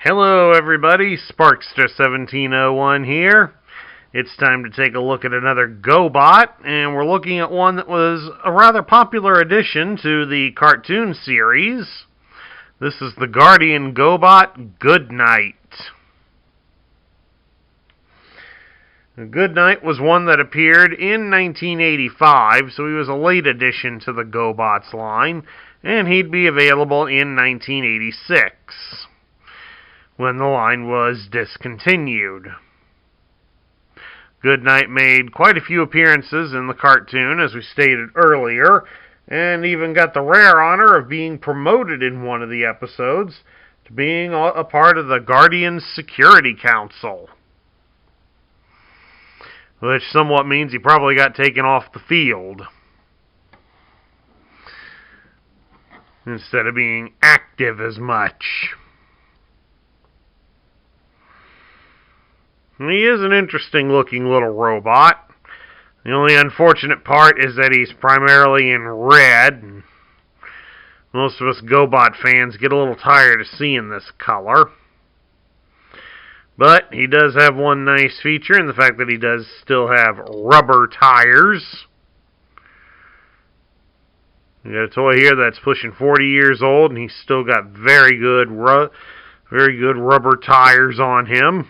Hello everybody, Sparkster1701 here. It's time to take a look at another GoBot, and we're looking at one that was a rather popular addition to the cartoon series. This is the Guardian GoBot Goodnight. Goodnight was one that appeared in 1985, so he was a late addition to the GoBots line, and he'd be available in 1986. When the line was discontinued. Goodnight made quite a few appearances in the cartoon, as we stated earlier, and even got the rare honor of being promoted in one of the episodes to being a part of the Guardian's Security Council. Which somewhat means he probably got taken off the field, instead of being active as much. He is an interesting looking little robot. The only unfortunate part is that he's primarily in red. Most of us GoBot fans get a little tired of seeing this color. But he does have one nice feature in the fact that he does still have rubber tires. We got a toy here that's pushing 40 years old, and he's still got very good rubber tires on him.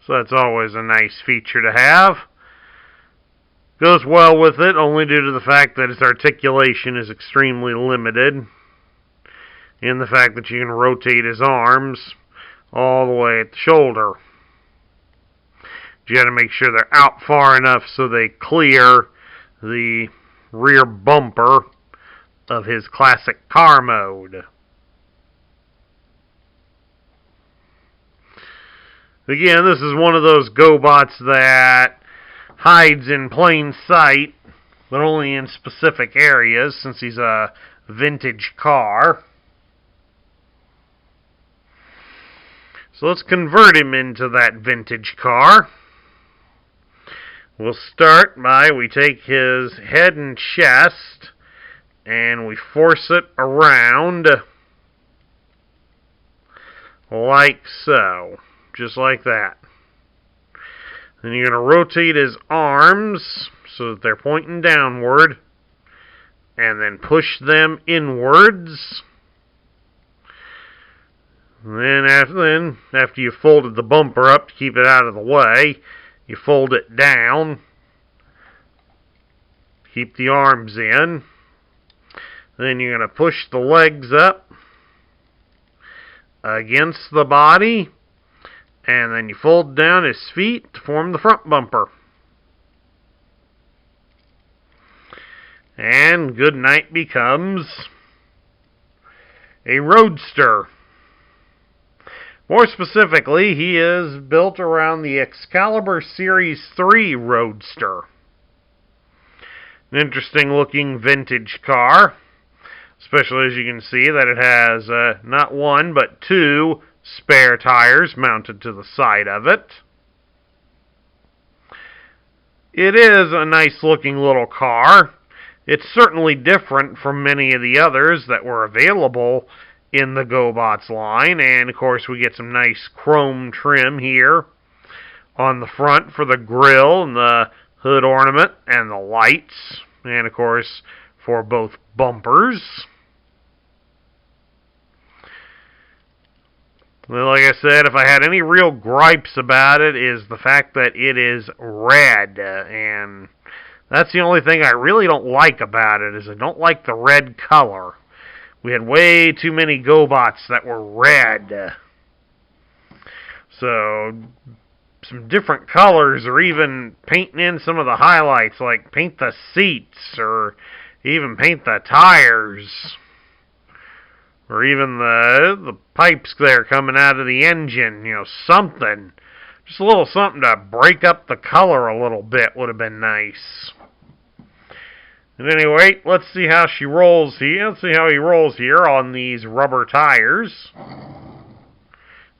So that's always a nice feature to have. Goes well with it, only due to the fact that its articulation is extremely limited. In the fact that you can rotate his arms all the way at the shoulder. You got to make sure they're out far enough so they clear the rear bumper of his classic car mode. Again, this is one of those GoBots that hides in plain sight, but only in specific areas, since he's a vintage car. So let's convert him into that vintage car. We'll start by, we take his head and chest, and we force it around, like so. Just like that. Then you're going to rotate his arms so that they're pointing downward, and then push them inwards. And then after you've folded the bumper up to keep it out of the way, you fold it down. Keep the arms in. Then you're going to push the legs up against the body. And then you fold down his feet to form the front bumper. And Goodnight becomes a roadster. More specifically, he is built around the Excalibur Series 3 Roadster. An interesting looking vintage car. Especially as you can see that it has not one but two spare tires mounted to the side of it. It is a nice looking little car. It's certainly different from many of the others that were available in the GoBots line, and of course we get some nice chrome trim here on the front for the grille and the hood ornament and the lights, and of course for both bumpers. Well, like I said, if I had any real gripes about it, is the fact that it is red, and that's the only thing I really don't like about it, is I don't like the red color. We had way too many GoBots that were red. So, some different colors, or even painting in some of the highlights, like paint the seats, or even paint the tires. Or even the pipes there coming out of the engine, something. Just a little something to break up the color a little bit would have been nice. At any rate, let's see how she rolls here. Let's see how he rolls here on these rubber tires.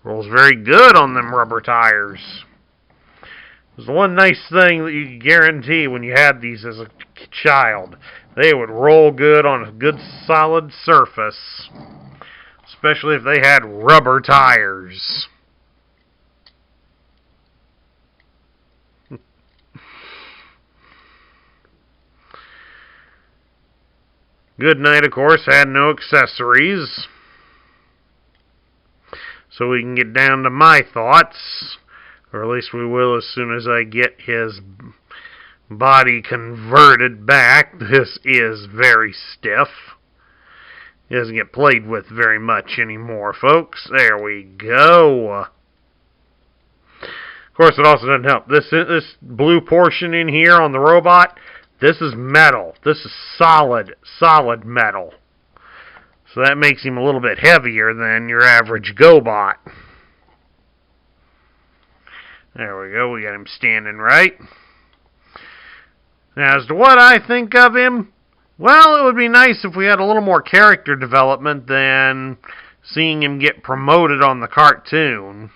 Rolls very good on them rubber tires. There's the one nice thing that you could guarantee when you had these as a child. They would roll good on a good solid surface. Especially if they had rubber tires. Goodnight, of course, had no accessories. So we can get down to my thoughts. Or at least we will as soon as I get his body converted back. This is very stiff. It doesn't get played with very much anymore, folks. There we go. Of course, it also doesn't help. This blue portion in here on the robot, this is metal. This is solid metal. So that makes him a little bit heavier than your average GoBot. There we go. We got him standing right. Now, as to what I think of him, well, it would be nice if we had a little more character development than seeing him get promoted on the cartoon.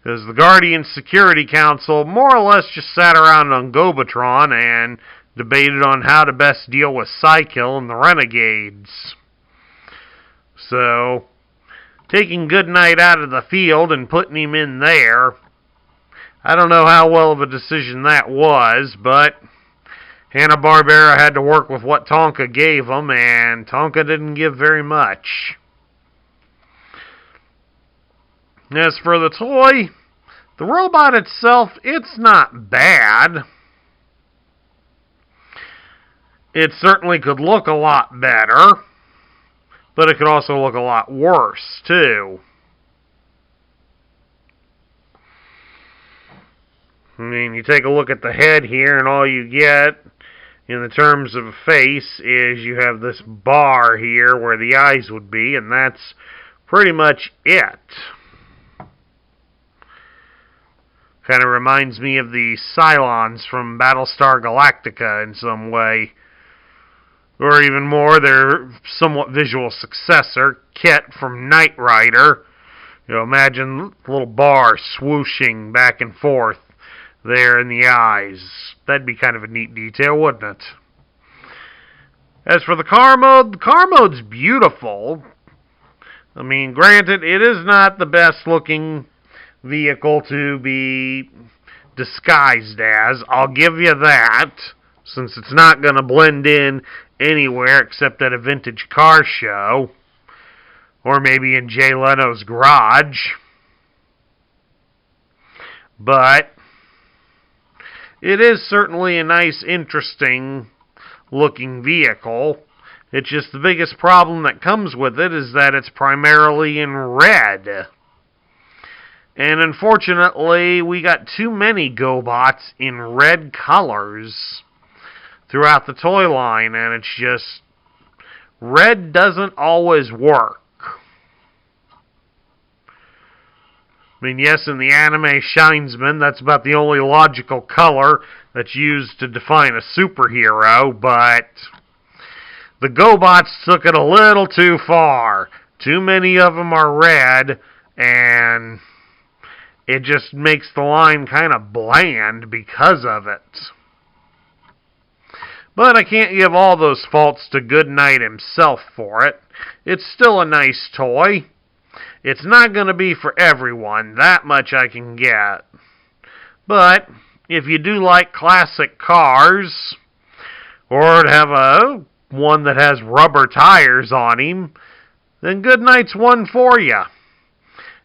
Because the Guardian Security Council more or less just sat around on Gobotron and debated on how to best deal with Psykill and the Renegades. So, taking Goodnight out of the field and putting him in there, I don't know how well of a decision that was, but Hanna-Barbera had to work with what Tonka gave them, and Tonka didn't give very much. As for the toy, the robot itself, it's not bad. It certainly could look a lot better, but it could also look a lot worse, too. I mean, you take a look at the head here, and all you get, in the terms of a face, is you have this bar here where the eyes would be, and that's pretty much it. Kind of reminds me of the Cylons from Battlestar Galactica in some way. Or even more, their somewhat visual successor, Kit from Knight Rider. You know, imagine the little bar swooshing back and forth there in the eyes. That'd be kind of a neat detail, wouldn't it? As for the car mode's beautiful. I mean, granted, it is not the best looking vehicle to be disguised as. I'll give you that, since it's not going to blend in anywhere except at a vintage car show, or maybe in Jay Leno's garage. But it is certainly a nice, interesting looking vehicle. It's just the biggest problem that comes with it is that it's primarily in red. And unfortunately, we got too many GoBots in red colors throughout the toy line, and it's just, red doesn't always work. I mean, yes, in the anime Shinesman, that's about the only logical color that's used to define a superhero, but the GoBots took it a little too far. Too many of them are red, and it just makes the line kind of bland because of it. But I can't give all those faults to Goodnight himself for it. It's still a nice toy. It's not going to be for everyone, that much I can get. But if you do like classic cars, or have one that has rubber tires on him, then Goodnight's one for you.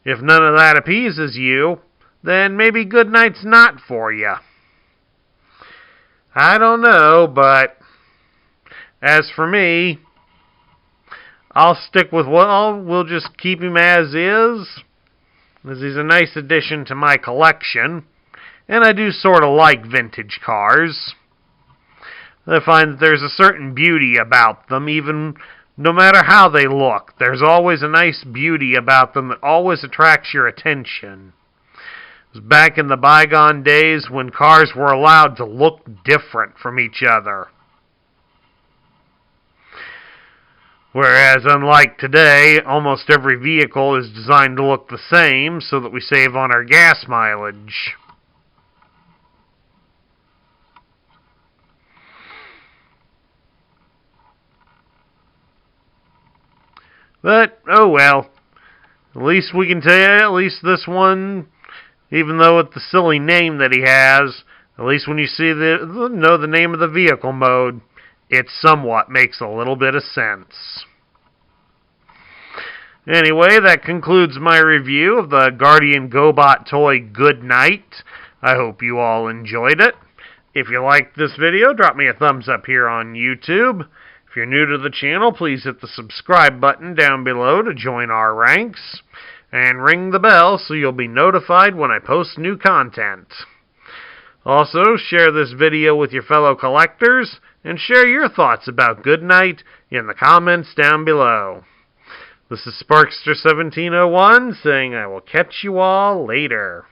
If none of that appeases you, then maybe Goodnight's not for you. I don't know, but as for me, I'll stick with we'll just keep him as is, as he's a nice addition to my collection, and I do sort of like vintage cars. I find that there's a certain beauty about them, even no matter how they look. There's always a nice beauty about them that always attracts your attention. It was back in the bygone days when cars were allowed to look different from each other. Whereas, unlike today, almost every vehicle is designed to look the same so that we save on our gas mileage. But, oh well. At least we can tell you, at least this one, even though it's the silly name that he has, at least when you see know the name of the vehicle mode, it somewhat makes a little bit of sense. Anyway, that concludes my review of the Guardian GoBot toy Good Night. I hope you all enjoyed it. If you liked this video, drop me a thumbs up here on YouTube. If you're new to the channel, please hit the subscribe button down below to join our ranks. And ring the bell so you'll be notified when I post new content. Also, share this video with your fellow collectors, and share your thoughts about Good Night in the comments down below. This is Sparkster1701 saying I will catch you all later.